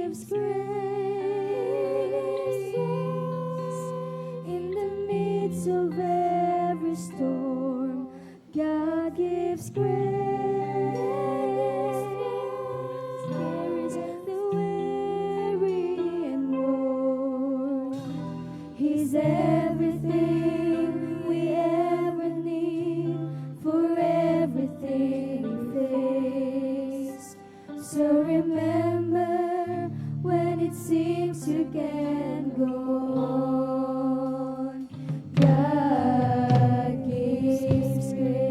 gives grace in the midst of every storm. God gives grace. Carries the weary and worn. He's everything we ever need for everything we face. So remember when it seems you can't go on, God gives grace.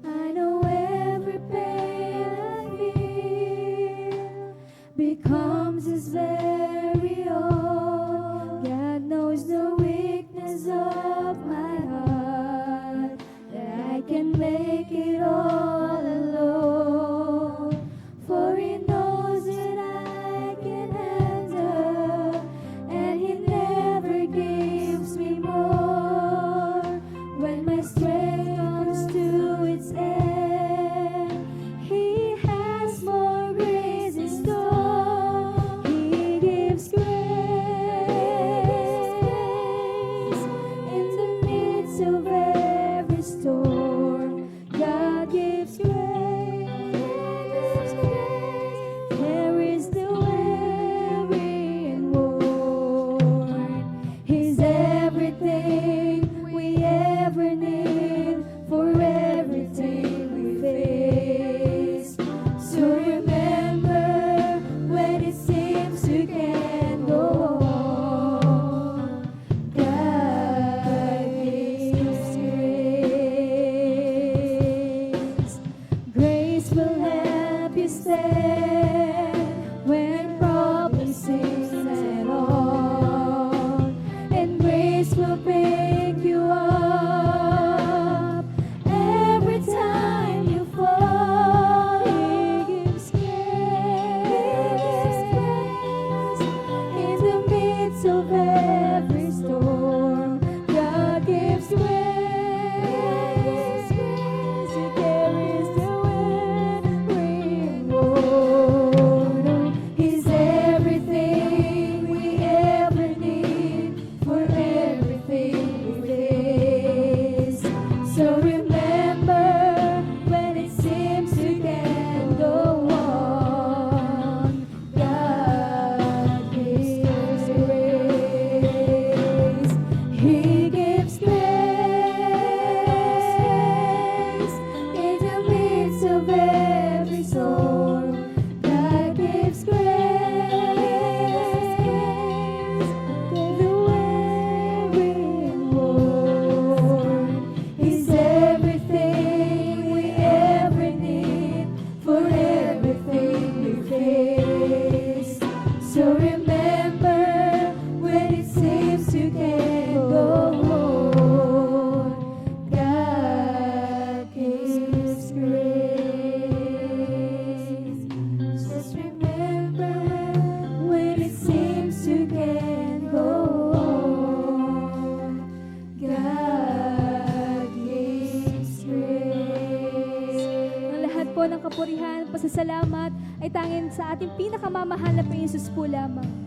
I know every pain I feel becomes His very own. God knows the weakness of my heart, that I can make it all alone. For He knows that I can handle, and He never gives me more. When my strength comes to its end, He has more grace in store. He gives grace in the midst of every storm. God gives grace. Carries the weary and worn. He's everything we ever need for everything we face. So remember when it seems you can't go on, God gives grace. Grace will help you stand when problems seem head on, and grace will pick you up every time you fall. He gives grace in the midst of every storm. God gives grace. He carries the weary and worn. He's everything we ever need for everything we face. So remember when it seems you can't go on, God gives grace. He gives grace in the midst of every storm. God gives grace to the weary and worn. He's everything we ever need for everything we face. So remember when it seems you can't go on, God gives grace. Just remember when it seems you can't go on, God gives grace. Ang lahat po ng kapurihan, pasasalamat ay tanging sa ating pinakamamahal na Panginoon Jesus po lamang.